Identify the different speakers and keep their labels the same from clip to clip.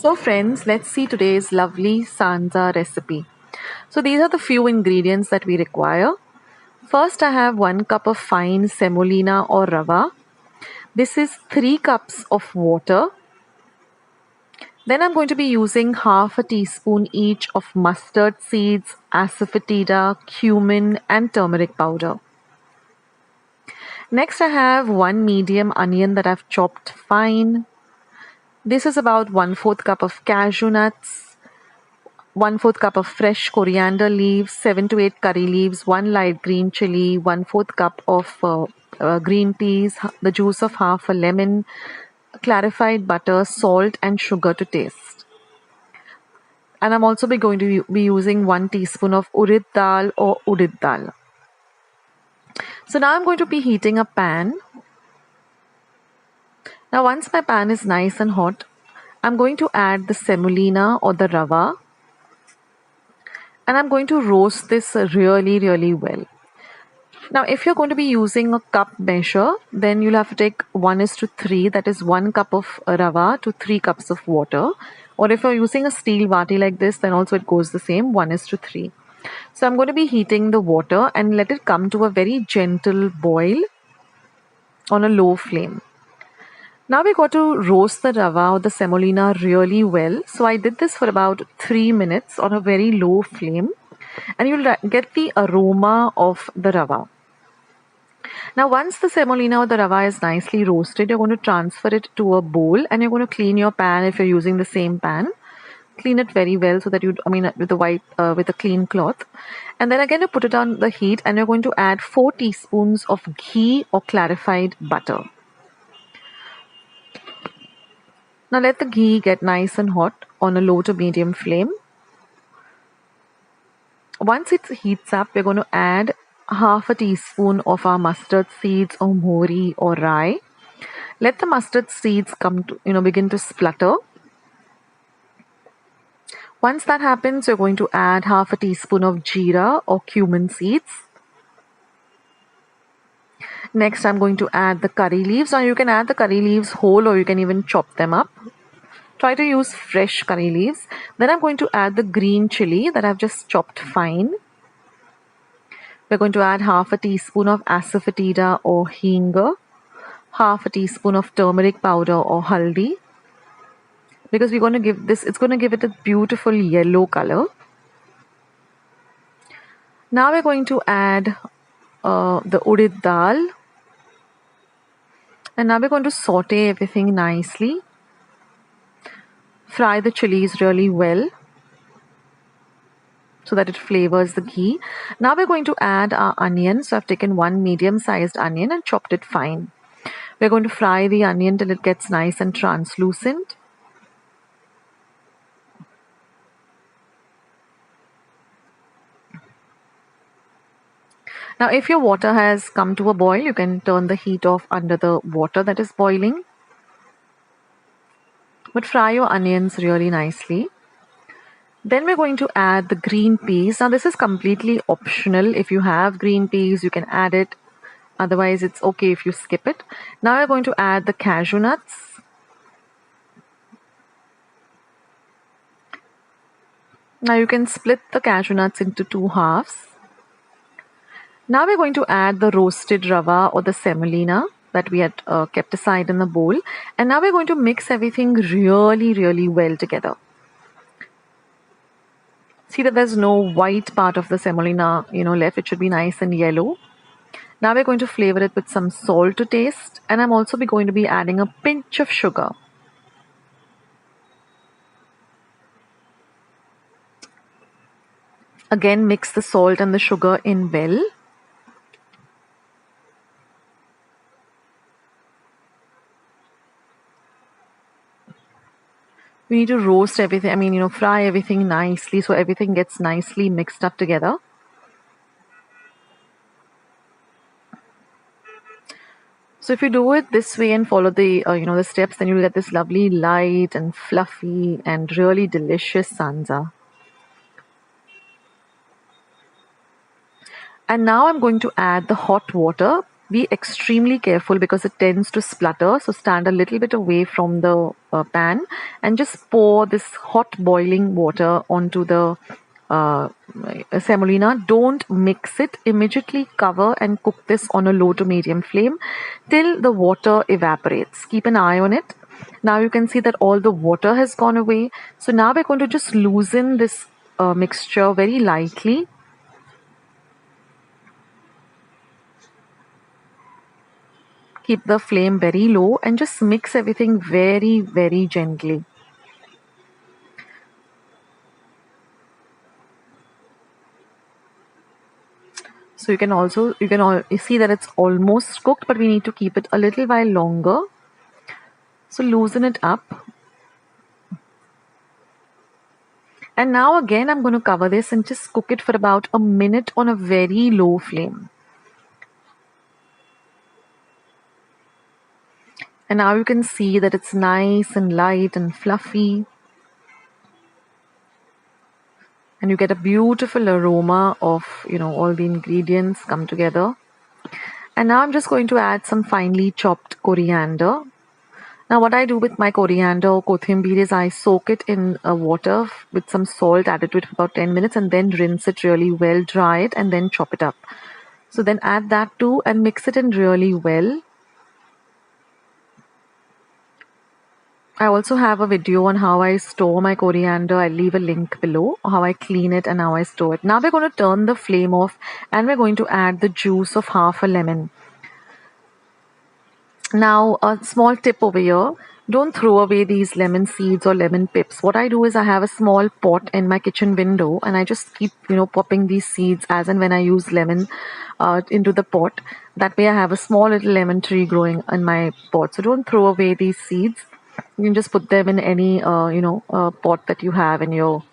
Speaker 1: So friends, let's see today's lovely Sanja recipe. So these are the few ingredients that we require. First, I have 1 cup of fine semolina or rava. This is 3 cups of water. Then I'm going to be using half a teaspoon each of mustard seeds, asafoetida, cumin and turmeric powder. Next, I have 1 medium onion that I've chopped fine. This is about 1/4 cup of cashew nuts, 1/4 cup of fresh coriander leaves, 7 to 8 curry leaves, 1 light green chili, 1/4 cup of green peas, the juice of half a lemon, clarified butter, salt and sugar to taste. And I'm also going to be using 1 teaspoon of urid dal or udid dal. So now I'm going to be heating a pan. Now once my pan is nice and hot, I'm going to add the semolina or the rava. And I'm going to roast this really well. Now, if you're going to be using a cup measure, then you'll have to take 1:3, that is 1 cup of rava to 3 cups of water. Or if you're using a steel vati like this, then also it goes the same, 1:3. So I'm going to be heating the water and let it come to a very gentle boil on a low flame. Now we got to roast the rava or the semolina really well. So I did this for about 3 minutes on a very low flame, and you'll get the aroma of the rava. Now once the semolina or the rava is nicely roasted, you're going to transfer it to a bowl and you're going to clean your pan if you're using the same pan. Clean it very well so that with a clean cloth. And then again you put it on the heat and you're going to add 4 teaspoons of ghee or clarified butter. Now let the ghee get nice and hot on a low to medium flame. Once it heats up, we're going to add half a teaspoon of our mustard seeds or poori or rye. Let the mustard seeds begin to splutter. Once that happens, you're going to add half a teaspoon of jeera or cumin seeds. Next, I'm going to add the curry leaves. Now you can add the curry leaves whole or you can even chop them up. Try to use fresh curry leaves. Then I'm going to add the green chili that I've just chopped fine. We're going to add half a teaspoon of asafoetida or hing, half a teaspoon of turmeric powder or haldi, because we're going to give this, it's going to give it a beautiful yellow color. Now we're going to add the udid dal, and now we're going to saute everything nicely. Fry the chilies really well so that it flavors the ghee. Now we're going to add our onion. So I've taken 1 medium-sized onion and chopped it fine. We're going to fry the onion till it gets nice and translucent. Now if your water has come to a boil, you can turn the heat off under the water that is boiling. But fry your onions really nicely. Then we're going to add the green peas. Now this is completely optional. If you have green peas, you can add it. Otherwise, it's okay if you skip it. Now we're going to add the cashew nuts. Now you can split the cashew nuts into 2 halves. Now we're going to add the roasted rava or the semolina that we had kept aside in the bowl. And now we're going to mix everything really well together. See that there's no white part of the semolina, left. It should be nice and yellow. Now we're going to flavor it with some salt to taste. And I'm also going to be adding a pinch of sugar. Again, mix the salt and the sugar in well. We need to roast everything, fry everything nicely so everything gets nicely mixed up together. So if you do it this way and follow the the steps, then you'll get this lovely light and fluffy and really delicious sanja. And now I'm going to add the hot water. Be extremely careful because it tends to splutter. So stand a little bit away from the pan and just pour this hot boiling water onto the uh, semolina. Don't mix it. Immediately cover and cook this on a low to medium flame till the water evaporates. Keep an eye on it. Now you can see that all the water has gone away. So now we're going to just loosen this mixture very lightly. Keep the flame very low and just mix everything very, very gently. So you can see that it's almost cooked, but we need to keep it a little while longer. So loosen it up. And now again, I'm going to cover this and just cook it for about a minute on a very low flame. And now you can see that it's nice and light and fluffy. And you get a beautiful aroma of, all the ingredients come together. And now I'm just going to add some finely chopped coriander. Now what I do with my coriander or kothimber is I soak it in water with some salt, add it to it for about 10 minutes and then rinse it really well, dry it and then chop it up. So then add that too and mix it in really well. I also have a video on how I store my coriander. I'll leave a link below, how I clean it and how I store it. Now we're going to turn the flame off and we're going to add the juice of half a lemon. Now, a small tip over here, don't throw away these lemon seeds or lemon pips. What I do is I have a small pot in my kitchen window and I just keep, popping these seeds as and when I use lemon into the pot. That way I have a small little lemon tree growing in my pot. So don't throw away these seeds. You can just put them in any, pot that you have in your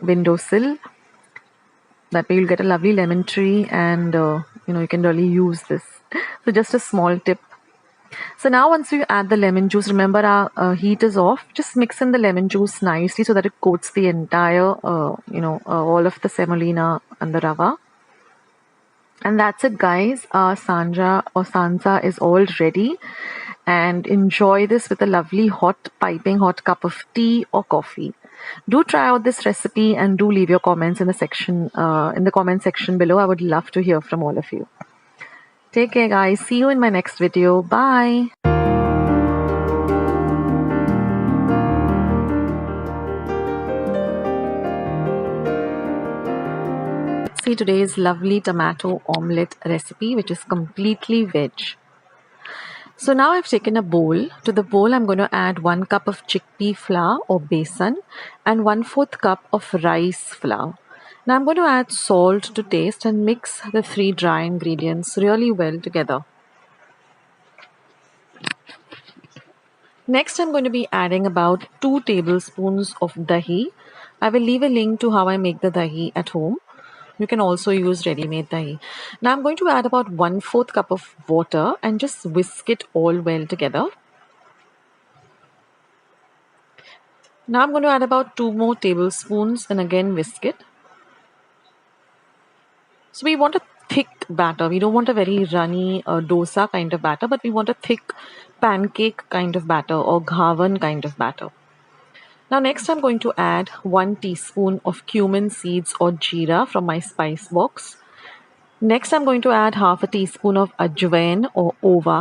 Speaker 1: windowsill. That way you'll get a lovely lemon tree and, you can really use this. So just a small tip. So now once you add the lemon juice, remember our heat is off. Just mix in the lemon juice nicely so that it coats the entire, all of the semolina and the rava. And that's it, guys. Our Sanja or Sansa is all ready. And enjoy this with a lovely hot, piping hot cup of tea or coffee. Do try out this recipe and do leave your comments in the comment section below. I would love to hear from all of you. Take care, guys. See you in my next video. Bye. See today's lovely tomato omelette recipe, which is completely veg. So now I've taken a bowl. To the bowl, I'm going to add 1 cup of chickpea flour or besan and 1/4 cup of rice flour. Now I'm going to add salt to taste and mix the 3 dry ingredients really well together. Next, I'm going to be adding about 2 tablespoons of dahi. I will leave a link to how I make the dahi at home. You can also use ready-made dahi. Now I'm going to add about 1/4 cup of water and just whisk it all well together. Now I'm going to add about 2 more tablespoons and again whisk it. So we want a thick batter. We don't want a very runny dosa kind of batter, but we want a thick pancake kind of batter or ghavan kind of batter. Now next I'm going to add 1 teaspoon of cumin seeds or jeera from my spice box. Next I'm going to add half a teaspoon of ajwain or ova,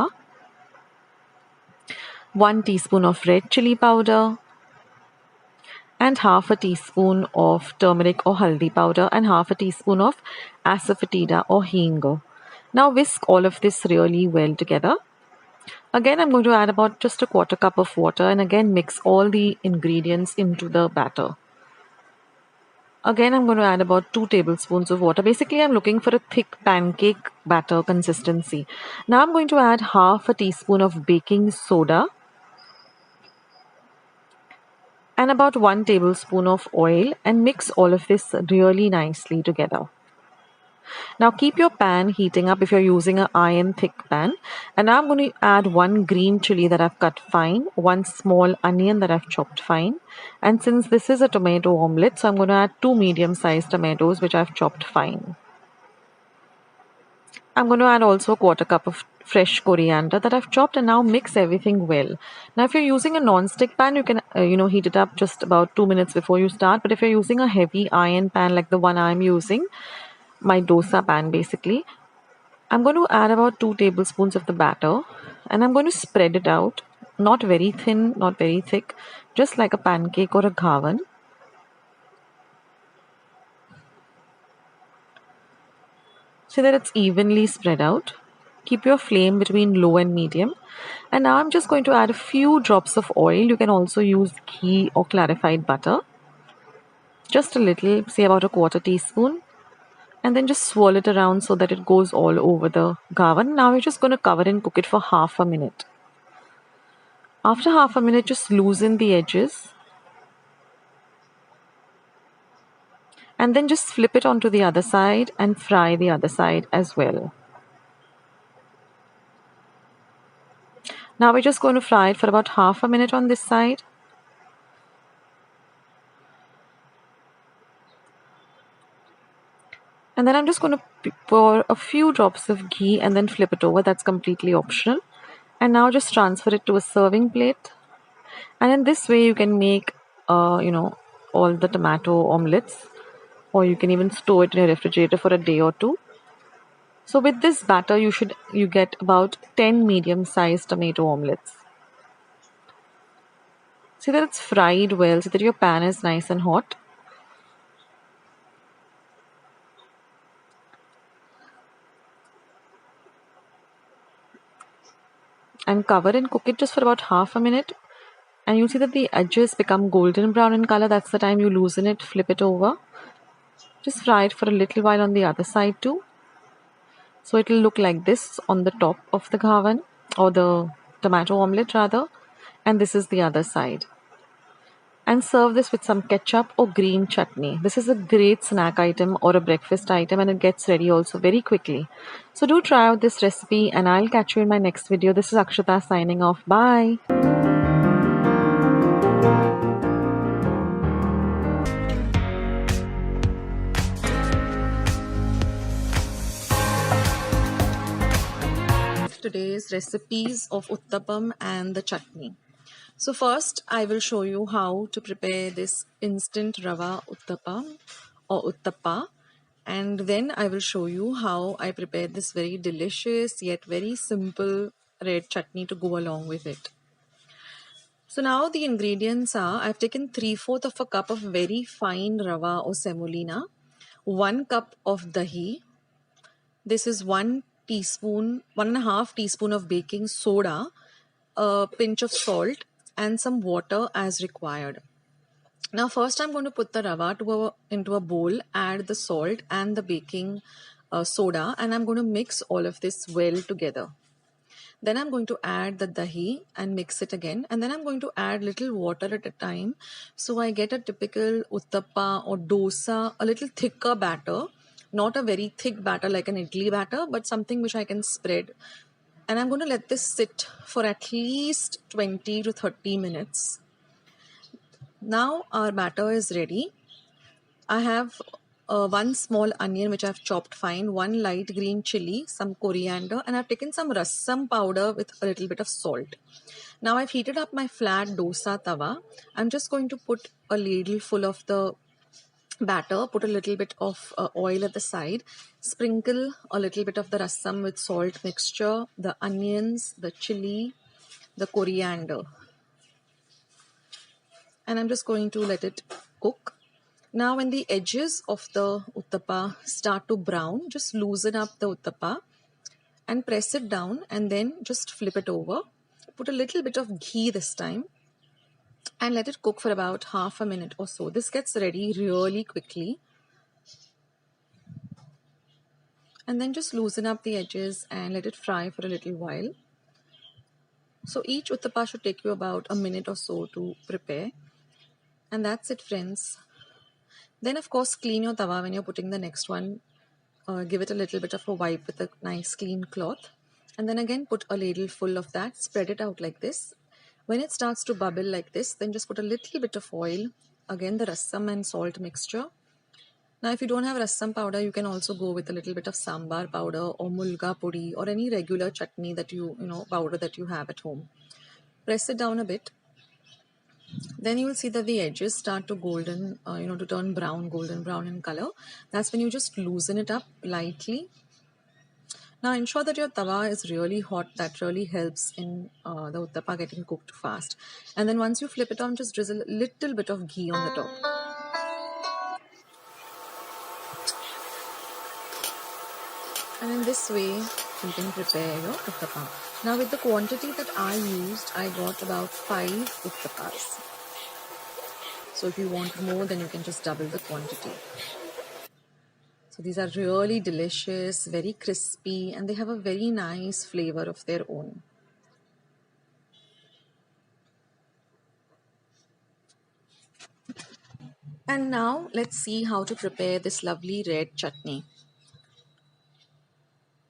Speaker 1: 1 teaspoon of red chili powder, and half a teaspoon of turmeric or haldi powder and half a teaspoon of asafoetida or hing. Now whisk all of this really well together. Again, I'm going to add about just a 1/4 cup of water and again mix all the ingredients into the batter. Again, I'm going to add about 2 tablespoons of water. Basically, I'm looking for a thick pancake batter consistency. Now I'm going to add half a teaspoon of baking soda and about 1 tablespoon of oil and mix all of this really nicely together. Now keep your pan heating up if you're using an iron thick pan. And now I'm going to add 1 green chili that I've cut fine, 1 small onion that I've chopped fine. And since this is a tomato omelette, so I'm going to add 2 medium-sized tomatoes which I've chopped fine. I'm going to add also a quarter cup of fresh coriander that I've chopped, and now mix everything well. Now if you're using a non-stick pan, you can heat it up just about 2 minutes before you start. But if you're using a heavy iron pan like the one I'm using, my dosa pan basically, I'm going to add about 2 tablespoons of the batter, and I'm going to spread it out, not very thin, not very thick, just like a pancake or a ghavan. So that it's evenly spread out. Keep your flame between low and medium. And now I'm just going to add a few drops of oil. You can also use ghee or clarified butter. Just a little, say about a quarter teaspoon. And then just swirl it around so that it goes all over the ghavan. Now we're just going to cover and cook it for half a minute. After half a minute, just loosen the edges. And then just flip it onto the other side and fry the other side as well. Now we're just going to fry it for about half a minute on this side. And then I'm just going to pour a few drops of ghee and then flip it over. That's completely optional. And now just transfer it to a serving plate. And in this way you can make, all the tomato omelettes. Or you can even store it in a refrigerator for a day or two. So with this batter, you get about 10 medium-sized tomato omelettes. See that it's fried well so that your pan is nice and hot. And cover and cook it just for about half a minute. And you'll see that the edges become golden brown in color. That's the time you loosen it, flip it over. Just fry it for a little while on the other side too. So it will look like this on the top of the ghavan, or the tomato omelette rather. And this is the other side. And serve this with some ketchup or green chutney. This is a great snack item or a breakfast item, and it gets ready also very quickly. So do try out this recipe, and I'll catch you in my next video. This is Akshata signing off. Bye. Today's recipes of uttapam and the chutney. So first I will show you how to prepare this instant Rava uttapam or uttappa, and then I will show you how I prepare this very delicious yet very simple red chutney to go along with it. So now the ingredients are, I've taken 3/4 of a cup of very fine Rava or semolina, 1 cup of dahi. This is 1.5 teaspoon of baking soda, a pinch of salt, and some water as required. Now first I'm going to put the rava into a bowl, add the salt and the baking soda, and I'm going to mix all of this well together. Then I'm going to add the dahi and mix it again, and then I'm going to add little water at a time, so I get a typical uttappa or dosa, a little thicker batter, not a very thick batter like an idli batter, but something which I can spread. And I'm going to let this sit for at least 20 to 30 minutes. Now our batter is ready. I have 1 small onion which I've chopped fine, 1 light green chili, some coriander, and I've taken some rasam powder with a little bit of salt. Now I've heated up my flat dosa tawa. I'm just going to put a ladle full of the batter, put a little bit of oil at the side, sprinkle a little bit of the rasam with salt mixture, the onions, the chili, the coriander, and I'm just going to let it cook. Now when the edges of the uttappa start to brown, just loosen up the uttappa and press it down, and then just flip it over. Put a little bit of ghee this time and let it cook for about half a minute or so. This gets ready really quickly. And then just loosen up the edges and let it fry for a little while. So each uttappa should take you about a minute or so to prepare. And that's it, friends. Then of course clean your tawa when you're putting the next one. Give it a little bit of a wipe with a nice clean cloth. And then again put a ladle full of that, spread it out like this. When it starts to bubble like this, then just put a little bit of oil, again the rasam and salt mixture, Now, if you don't have rasam powder, you can also go with a little bit of sambar powder or mulga puri or any regular chutney that powder that you have at home. Press it down a bit. Then you will see that the edges start to to turn brown, golden brown in color. That's when you just loosen it up lightly. Now ensure that your tawa is really hot. That really helps in the uttapa getting cooked fast. And then once you flip it on, just drizzle a little bit of ghee on the top. And in this way, you can prepare your uttapa. Now with the quantity that I used, I got about 5 uttapas. So if you want more, then you can just double the quantity. So these are really delicious, very crispy, and they have a very nice flavor of their own. And now let's see how to prepare this lovely red chutney.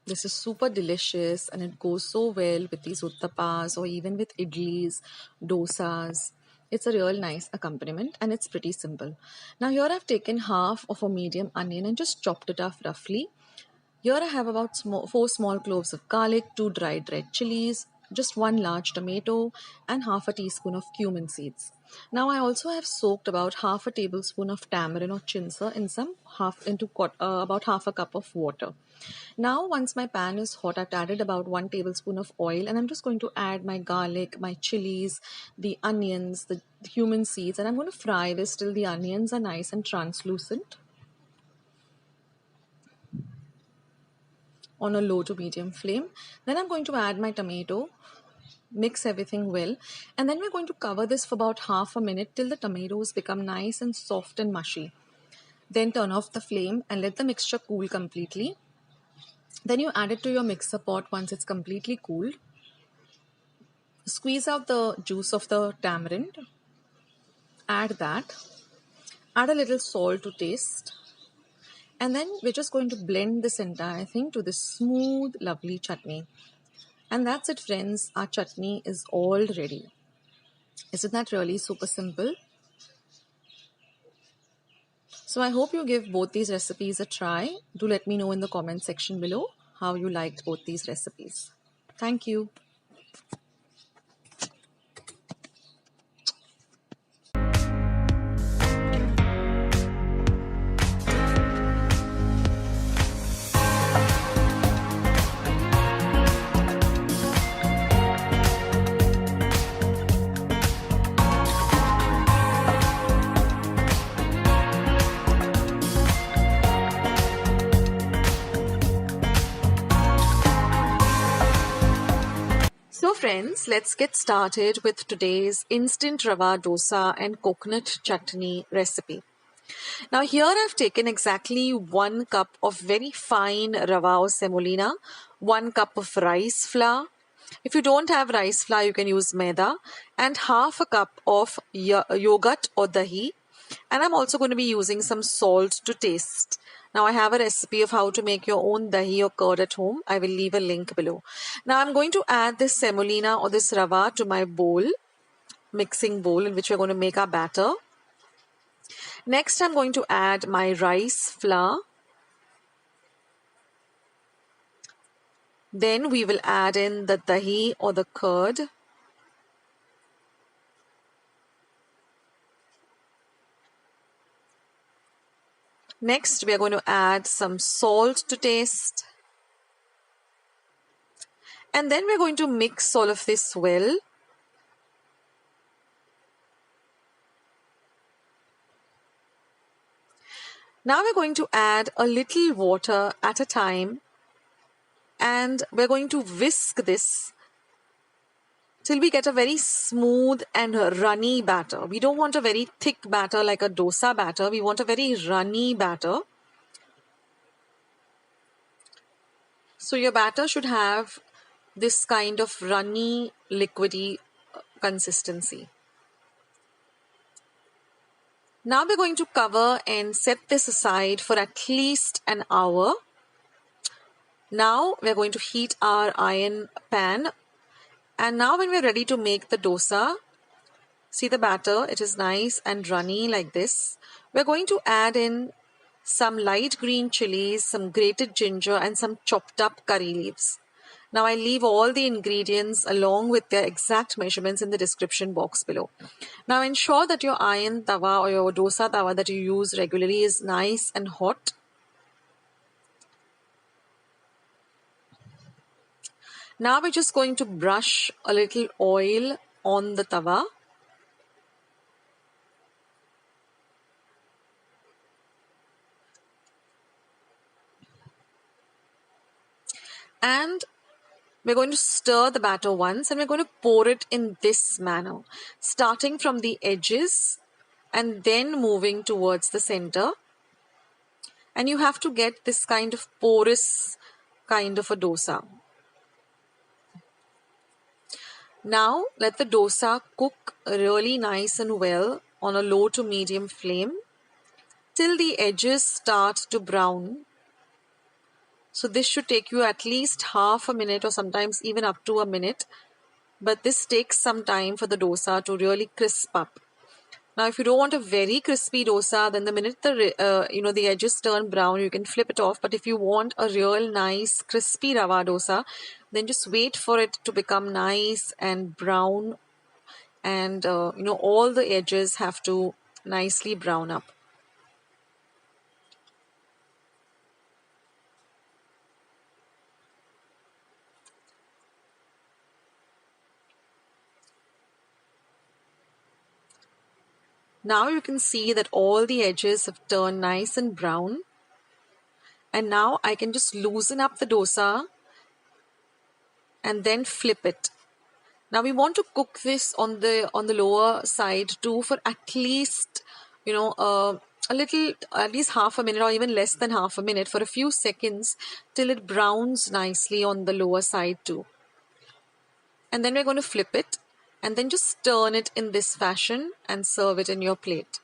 Speaker 1: This is super delicious and it goes so well with these uttapas or even with idlis, dosas. It's a real nice accompaniment and it's pretty simple. Now here I've taken half of a medium onion and just chopped it off roughly. Here I have about 4 small cloves of garlic, 2 dried red chilies, just 1 large tomato and half a teaspoon of cumin seeds. Now I also have soaked about half a tablespoon of tamarind or chinsa in about half a cup of water. Now once my pan is hot, I've added about 1 tablespoon of oil and I'm just going to add my garlic, my chilies, the onions, the cumin seeds, and I'm going to fry this till the onions are nice and translucent on a low to medium flame. Then I'm going to add my tomato, mix everything well, and then we're going to cover this for about half a minute till the tomatoes become nice and soft and mushy. Then turn off the flame and let the mixture cool completely. Then you add it to your mixer pot once it's completely cooled. Squeeze out the juice of the tamarind. Add that. Add a little salt to taste. And then we're just going to blend this entire thing to this smooth, lovely chutney. And that's it, friends. Our chutney is all ready. Isn't that really super simple? So I hope you give both these recipes a try. Do let me know in the comment section below how you liked both these recipes. Thank you. So friends, let's get started with today's instant Rava dosa and coconut chutney recipe. Now here I've taken exactly 1 cup of very fine Rava or semolina, 1 cup of rice flour. If you don't have rice flour, you can use maida, and half a cup of yogurt or dahi. And I'm also going to be using some salt to taste. Now I have a recipe of how to make your own dahi or curd at home. I will leave a link below. Now I'm going to add this semolina or this rava to my mixing bowl in which we're going to make our batter. Next I'm going to add my rice flour. Then we will add in the dahi or the curd. Next, we are going to add some salt to taste. And then we're going to mix all of this well. Now we're going to add a little water at a time. And we're going to whisk this till we get a very smooth and runny batter. We don't want a very thick batter like a dosa batter. We want a very runny batter. So your batter should have this kind of runny, liquidy consistency. Now we're going to cover and set this aside for at least an hour. Now we're going to heat our iron pan. And now when we're ready to make the dosa, see the batter, it is nice and runny like this. We're going to add in some light green chilies, some grated ginger, and some chopped up curry leaves. Now I leave all the ingredients along with their exact measurements in the description box below. Now ensure that your iron tawa or your dosa tawa that you use regularly is nice and hot. Now we're just going to brush a little oil on the tawa. And we're going to stir the batter once and we're going to pour it in this manner, starting from the edges and then moving towards the center. And you have to get this kind of porous kind of a dosa. Now let the dosa cook really nice and well on a low to medium flame till the edges start to brown. So this should take you at least half a minute or sometimes even up to a minute. But this takes some time for the dosa to really crisp up. Now, if you don't want a very crispy dosa, then the minute the edges turn brown, you can flip it off. But if you want a real nice crispy rava dosa, then just wait for it to become nice and brown, and all the edges have to nicely brown up. Now you can see that all the edges have turned nice and brown. And now I can just loosen up the dosa and then flip it. Now we want to cook this on the lower side too for at least at least half a minute or even less than half a minute, for a few seconds till it browns nicely on the lower side too. And then we're going to flip it and then just turn it in this fashion and serve it in your plate.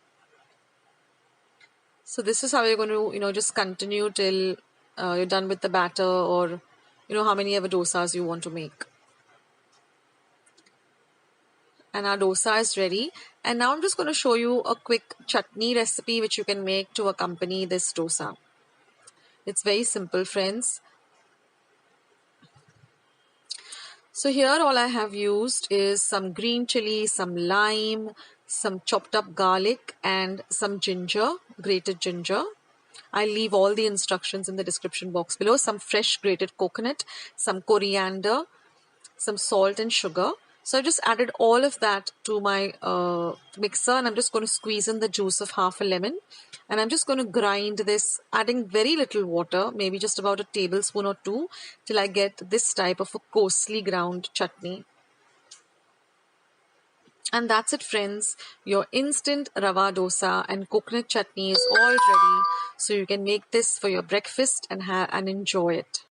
Speaker 1: So this is how you're going to just continue till you're done with the batter, or how many ever dosas you want to make. And our dosa is ready. And now I'm just going to show you a quick chutney recipe which you can make to accompany this dosa. It's very simple, friends. So here all I have used is some green chili, some lime, some chopped up garlic and some ginger, grated ginger. I'll leave all the instructions in the description box below. Some fresh grated coconut, some coriander, some salt and sugar. So I just added all of that to my mixer, and I'm just going to squeeze in the juice of half a lemon. And I'm just going to grind this, adding very little water, maybe just about a tablespoon or two, till I get this type of a coarsely ground chutney. And that's it, friends. Your instant rava dosa and coconut chutney is all ready. So you can make this for your breakfast and enjoy it.